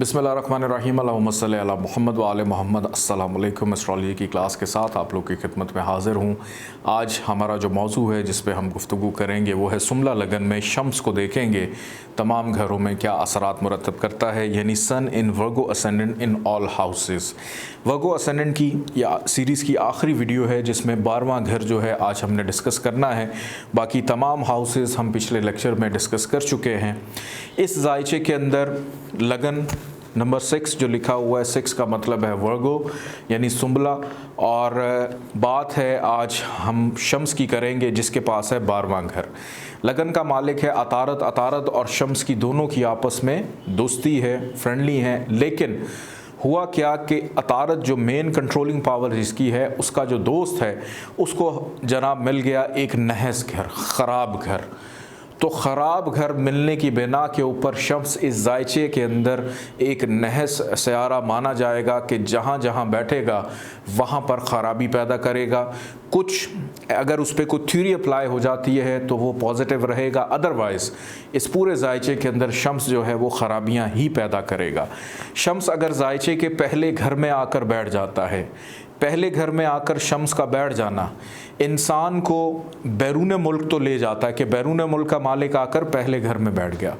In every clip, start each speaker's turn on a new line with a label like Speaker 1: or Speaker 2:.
Speaker 1: बिस्मिल्लाहिर्रहमानिर्रहीम अल्लाहुम्मा सल्ली अला मुहम्मद व आले मोहम्मद। अस्सलाम वालेकुम। एस्ट्रोलॉजी की क्लास के साथ आप लोग की खिदमत में हाज़िर हूँ। आज हमारा जो मौजू है जिस पे हम गुफ्तगू करेंगे वो है सुमला लगन में शम्स को देखेंगे तमाम घरों में क्या असरात मुरतब करता है, यानी sun in Virgo ascendant in all houses. Virgo ascendant की या सीरीज़ की आखिरी वीडियो है जिसमें 12वां घर जो है आज हमने डिस्कस करना है। बाकी तमाम हाउसेस हम पिछले लेक्चर में डिस्कस कर चुके हैं। इस जायचे के अंदर लगन नंबर 6 जो लिखा हुआ है, 6 का मतलब है वर्गो यानी सुंबला, और बात है आज हम शम्स की करेंगे जिसके पास है 12वां घर। लगन का मालिक है अतारद। अतारद और शम्स की दोनों की आपस में दोस्ती है, फ्रेंडली है, लेकिन हुआ क्या कि अतारद जो मेन कंट्रोलिंग पावर जिसकी है उसका जो दोस्त है उसको जनाब मिल गया एक नहस घर, ख़राब घर। तो ख़राब घर मिलने की बिना के ऊपर शम्स इस जायचे के अंदर एक नहस सयारा माना जाएगा कि जहाँ जहाँ बैठेगा वहाँ पर ख़राबी पैदा करेगा। कुछ अगर उस पर कोई थ्योरी अप्लाई हो जाती है तो वो पॉजिटिव रहेगा, अदरवाइज़ इस पूरे जायचे के अंदर शम्स जो है वो ख़राबियाँ ही पैदा करेगा। शम्स अगर जायचे के पहले घर में आकर बैठ जाता है, पहले घर में आकर शम्स का बैठ जाना इंसान को बैरून मुल्क तो ले जाता है कि बैरून मुल्क का मालिक आकर पहले घर में बैठ गया,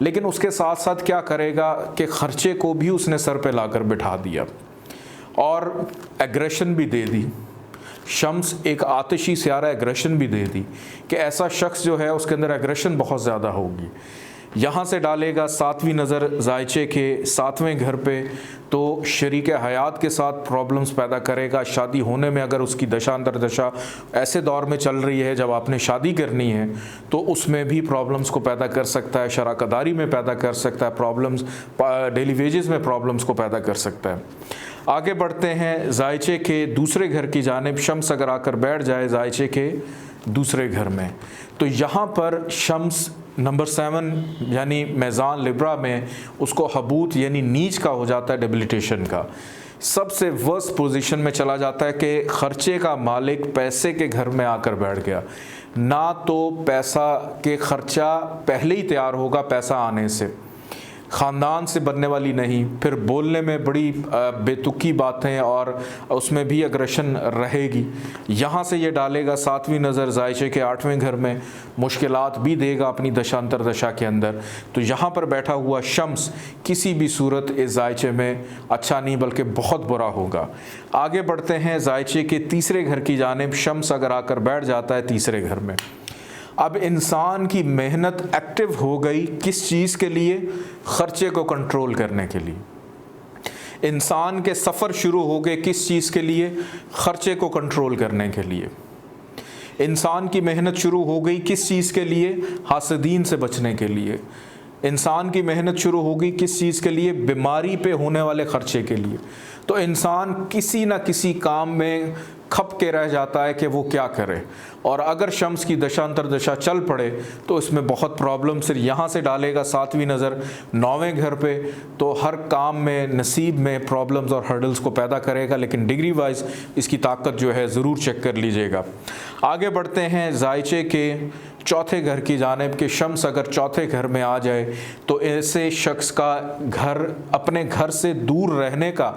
Speaker 1: लेकिन उसके साथ साथ क्या करेगा कि ख़र्चे को भी उसने सर पे लाकर बिठा दिया और एग्रेशन भी दे दी। शम्स एक आतिशी स्यारा एग्रेशन भी दे दी कि ऐसा शख्स जो है उसके अंदर एग्रेशन बहुत ज़्यादा होगी। यहाँ से डालेगा 7वीं नज़र जायचे के 7वें घर पे, तो शरीक हयात के साथ प्रॉब्लम्स पैदा करेगा। शादी होने में अगर उसकी दशा अंतरदशा ऐसे दौर में चल रही है जब आपने शादी करनी है तो उसमें भी प्रॉब्लम्स को पैदा कर सकता है, शराकदारी में पैदा कर सकता है प्रॉब्लम्स, डेली वेजेस में प्रॉब्लम्स को पैदा कर सकता है। आगे बढ़ते हैं जायचे के दूसरे घर की जानिब। शम्स अगर आकर बैठ जाए जायचे के दूसरे घर में तो यहाँ पर शम्स नंबर 7 यानी मैज़ान लिब्रा में उसको हबूत यानी नीच का हो जाता है, डेबिलिटेशन का। सबसे वर्स्ट पोजीशन में चला जाता है कि ख़र्चे का मालिक पैसे के घर में आकर बैठ गया। ना तो पैसा के ख़र्चा पहले ही तैयार होगा पैसा आने से, ख़ानदान से बनने वाली नहीं, फिर बोलने में बड़ी बेतुकी बातें और उसमें भी अग्रेशन रहेगी। यहाँ से ये डालेगा 7वीं नज़र जायचे के 8वें घर में, मुश्किलात भी देगा अपनी दशांतर दशा के अंदर। तो यहाँ पर बैठा हुआ शम्स किसी भी सूरत इस जायचे में अच्छा नहीं बल्कि बहुत बुरा होगा। आगे बढ़ते हैं जायचे के तीसरे घर की जानिब। शम्स अगर आकर बैठ जाता है तीसरे घर में, अब इंसान की मेहनत एक्टिव हो गई किस चीज़ के लिए? ख़र्चे को कंट्रोल करने के लिए। इंसान के सफ़र शुरू हो गए किस चीज़ के लिए? ख़र्चे को कंट्रोल करने के लिए। इंसान की मेहनत शुरू हो गई किस चीज़ के लिए? हासदीन से बचने के लिए। इंसान की मेहनत शुरू हो गई किस चीज़ के लिए? बीमारी पे होने वाले ख़र्चे के लिए। तो इंसान किसी न किसी काम में खप के रह जाता है कि वो क्या करे, और अगर शम्स की दशांतर दशा चल पड़े तो इसमें बहुत प्रॉब्लम। सिर्फ यहाँ से डालेगा 7वीं नज़र 9वें घर पे, तो हर काम में नसीब में प्रॉब्लम्स और हर्डल्स को पैदा करेगा, लेकिन डिग्री वाइज इसकी ताकत जो है ज़रूर चेक कर लीजिएगा। आगे बढ़ते हैं जायचे के चौथे घर की जानिब कि शम्स अगर चौथे घर में आ जाए तो ऐसे शख्स का घर अपने घर से दूर रहने का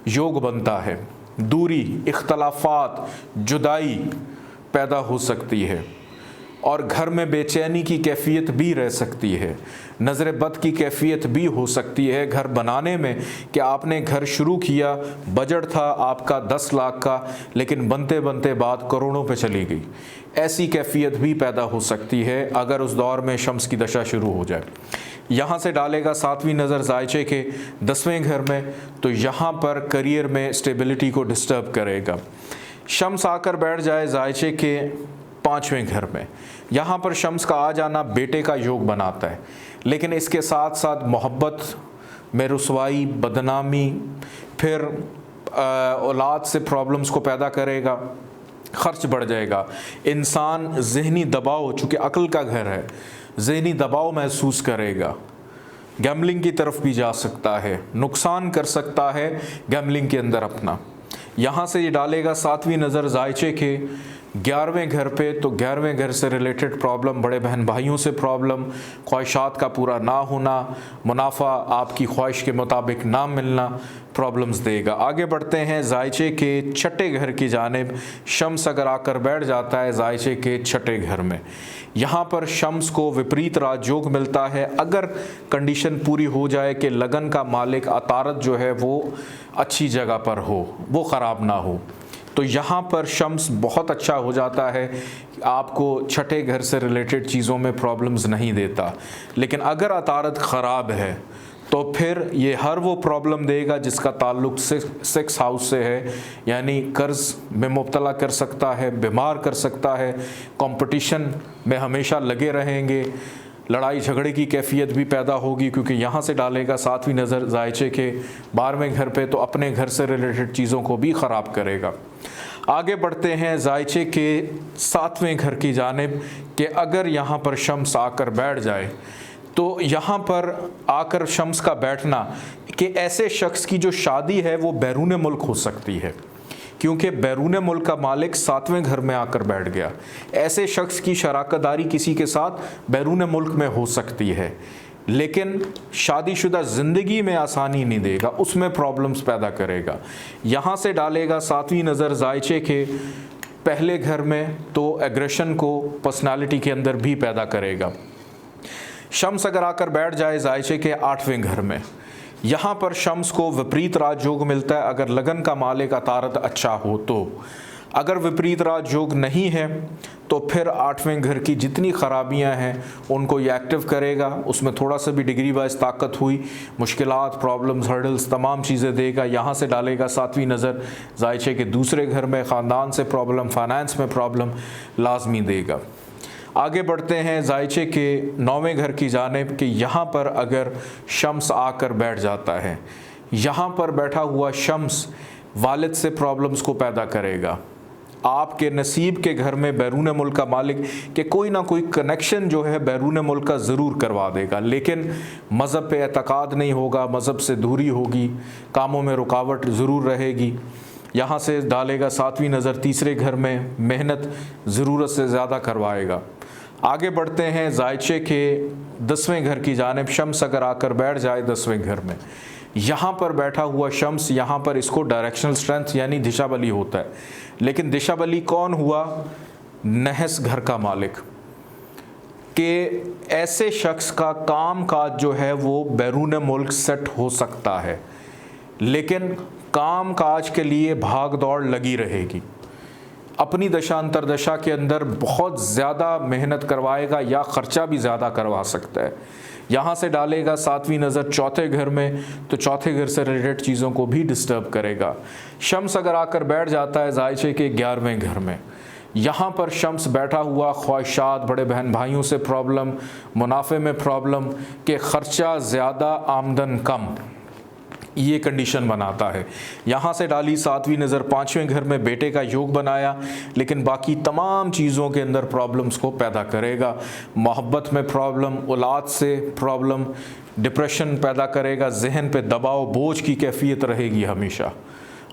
Speaker 1: योग बनता है। दूरी, इख्तलाफात, जुदाई पैदा हो सकती है और घर में बेचैनी की कैफियत भी रह सकती है, नज़र बद की कैफियत भी हो सकती है घर बनाने में कि आपने घर शुरू किया, बजट था आपका 10 लाख का, लेकिन बनते बनते बात करोड़ों पे चली गई। ऐसी कैफियत भी पैदा हो सकती है अगर उस दौर में शम्स की दशा शुरू हो जाए। यहाँ से डालेगा 7वीं नज़र जायचे के 10वें घर में, तो यहाँ पर करियर में स्टेबिलिटी को डिस्टर्ब करेगा। शम्स आकर बैठ जाए जायचे के 5वें घर में, यहाँ पर शम्स का आ जाना बेटे का योग बनाता है, लेकिन इसके साथ साथ मोहब्बत में रुसवाई, बदनामी, फिर औलाद से प्रॉब्लम्स को पैदा करेगा, खर्च बढ़ जाएगा। इंसान ज़हनी दबाव, चूँकि अक्ल का घर है, ज़हनी दबाव महसूस करेगा, गैम्बलिंग की तरफ भी जा सकता है, नुकसान कर सकता है गैम्बलिंग के अंदर अपना। यहाँ से ये डालेगा 7वीं नज़र जायचे के 11वें घर पे, तो 11वें घर से रिलेटेड प्रॉब्लम, बड़े बहन भाइयों से प्रॉब्लम, ख्वाहिशात का पूरा ना होना, मुनाफा आपकी ख्वाहिश के मुताबिक ना मिलना प्रॉब्लम्स देगा। आगे बढ़ते हैं जायचे के छठे घर की जानिब। शम्स अगर आकर बैठ जाता है जायचे के छठे घर में, यहाँ पर शम्स को विपरीत राजयोग मिलता है अगर कंडीशन पूरी हो जाए कि लगन का मालिक अतारत जो है वो अच्छी जगह पर हो, वो ख़राब ना हो, तो यहाँ पर शम्स बहुत अच्छा हो जाता है, आपको छठे घर से रिलेटेड चीज़ों में प्रॉब्लम्स नहीं देता। लेकिन अगर अतारत ख़राब है तो फिर ये हर वो प्रॉब्लम देगा जिसका ताल्लुक सिक्स हाउस से है, यानी कर्ज़ में मुब्तला कर सकता है, बीमार कर सकता है, कंपटीशन में हमेशा लगे रहेंगे, लड़ाई झगड़े की कैफियत भी पैदा होगी, क्योंकि यहाँ से डालेगा 7वीं नज़र जायचे के 12वें घर पे, तो अपने घर से रिलेटेड चीज़ों को भी ख़राब करेगा। आगे बढ़ते हैं जायचे के 7वें घर की जानिब कि अगर यहाँ पर शम्स आकर बैठ जाए, तो यहाँ पर आकर शम्स का बैठना कि ऐसे शख्स की जो शादी है वो बैरून मुल्क हो सकती है, क्योंकि बैरून मुल्क का मालिक 7वें घर में आकर बैठ गया। ऐसे शख्स की शराकतदारी किसी के साथ बैरून मुल्क में हो सकती है, लेकिन शादीशुदा ज़िंदगी में आसानी नहीं देगा, उसमें प्रॉब्लम्स पैदा करेगा। यहाँ से डालेगा 7वीं नज़र जायचे के पहले घर में, तो एग्रेशन को पर्सनालिटी के अंदर भी पैदा करेगा। शम्स अगर आकर बैठ जाए जायचे के 8वें घर में, यहाँ पर शम्स को विपरीत राजयोग मिलता है अगर लगन का मालिक अतारत अच्छा हो तो। अगर विपरीत राजयोग नहीं है तो फिर 8वें घर की जितनी ख़राबियाँ हैं उनको ये एक्टिव करेगा, उसमें थोड़ा सा भी डिग्री वाइज ताकत हुई, मुश्किलात, प्रॉब्लम्स, हर्डल्स, तमाम चीज़ें देगा। यहाँ से डालेगा 7वीं नज़र जायचे के दूसरे घर में, ख़ानदान से प्रॉब्लम, फाइनेंस में प्रॉब्लम लाजमी देगा। आगे बढ़ते हैं जायचे के 9वें घर की जानिब कि यहाँ पर अगर शम्स आकर बैठ जाता है, यहाँ पर बैठा हुआ शम्स वालिद से प्रॉब्लम्स को पैदा करेगा। आपके नसीब के घर में बैरून मुल्क का मालिक के कोई ना कोई कनेक्शन जो है बैरून मुल्क का ज़रूर करवा देगा, लेकिन मज़हब पे एतकाद नहीं होगा, मज़हब से दूरी होगी, कामों में रुकावट ज़रूर रहेगी। यहाँ से डालेगा 7वीं नज़र तीसरे घर में, मेहनत ज़रूरत से ज़्यादा करवाएगा। आगे बढ़ते हैं जायचे के 10वें घर की जानिब। शम्स अगर आकर बैठ जाए 10वें घर में, यहाँ पर बैठा हुआ शम्स, यहाँ पर इसको डायरेक्शनल स्ट्रेंथ यानी दिशा बली होता है, लेकिन दिशा बली कौन हुआ? नहस घर का मालिक, कि ऐसे शख्स का काम काज जो है वो बैरून मुल्क सेट हो सकता है, लेकिन काम काज के लिए भाग दौड़ लगी रहेगी, अपनी दशा अंतरदशा के अंदर बहुत ज़्यादा मेहनत करवाएगा या ख़र्चा भी ज़्यादा करवा सकता है। यहाँ से डालेगा 7वीं नज़र चौथे घर में, तो चौथे घर से रिलेटेड चीज़ों को भी डिस्टर्ब करेगा। शम्स अगर आकर बैठ जाता है जायचे के 11वें घर में, यहाँ पर शम्स बैठा हुआ ख्वाहिशात, बड़े बहन भाइयों से प्रॉब्लम, मुनाफे में प्रॉब्लम, के ख़र्चा ज़्यादा आमदन कम, ये कंडीशन बनाता है। यहाँ से डाली 7वीं नज़र 5वें घर में, बेटे का योग बनाया, लेकिन बाकी तमाम चीज़ों के अंदर प्रॉब्लम्स को पैदा करेगा। मोहब्बत में प्रॉब्लम, औलाद से प्रॉब्लम, डिप्रेशन पैदा करेगा, जहन पे दबाव, बोझ की कैफियत रहेगी हमेशा,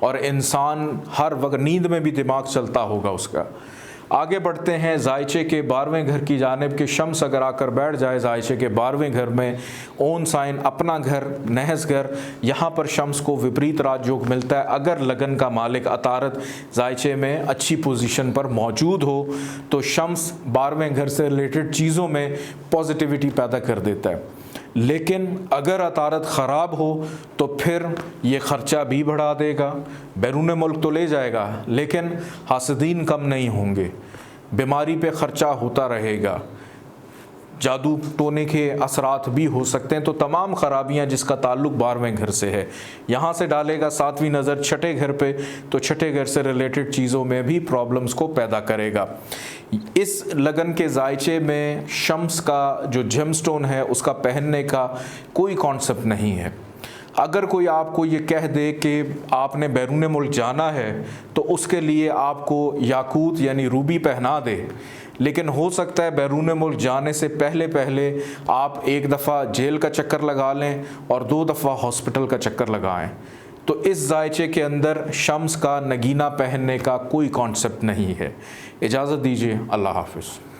Speaker 1: और इंसान हर वक्त नींद में भी दिमाग चलता होगा उसका। आगे बढ़ते हैं जायचे के 12वें घर की जानिब के। शम्स अगर आकर बैठ जाए जायचे के 12वें घर में, ओन साइन, अपना घर, नहस घर, यहाँ पर शम्स को विपरीत राजयोग मिलता है अगर लगन का मालिक अतारत जायचे में अच्छी पोजीशन पर मौजूद हो, तो शम्स 12वें घर से रिलेटेड चीज़ों में पॉजिटिविटी पैदा कर देता है। लेकिन अगर अतारत ख़राब हो तो फिर ये ख़र्चा भी बढ़ा देगा, बैरून मुल्क तो ले जाएगा लेकिन हासदीन कम नहीं होंगे, बीमारी पे ख़र्चा होता रहेगा, जादू टोने के असरात भी हो सकते हैं। तो तमाम ख़राबियाँ जिसका ताल्लुक़ 12वें घर से है। यहाँ से डालेगा 7वीं नज़र छठे घर पे, तो छठे घर से रिलेटेड चीज़ों में भी प्रॉब्लम्स को पैदा करेगा। इस लगन के जायचे में शम्स का जो जेमस्टोन है उसका पहनने का कोई कॉन्सेप्ट नहीं है। अगर कोई आपको ये कह दे कि आपने बैरून मुल्क जाना है तो उसके लिए आपको याकूत यानी रूबी पहना दे, लेकिन हो सकता है बैरून मुल्क जाने से पहले पहले आप एक दफ़ा जेल का चक्कर लगा लें और 2 दफ़ा हॉस्पिटल का चक्कर लगाएं, तो इस जायचे के अंदर शम्स का नगीना पहनने का कोई कॉन्सेप्ट नहीं है। इजाज़त दीजिए, अल्लाह हाफ़िज़।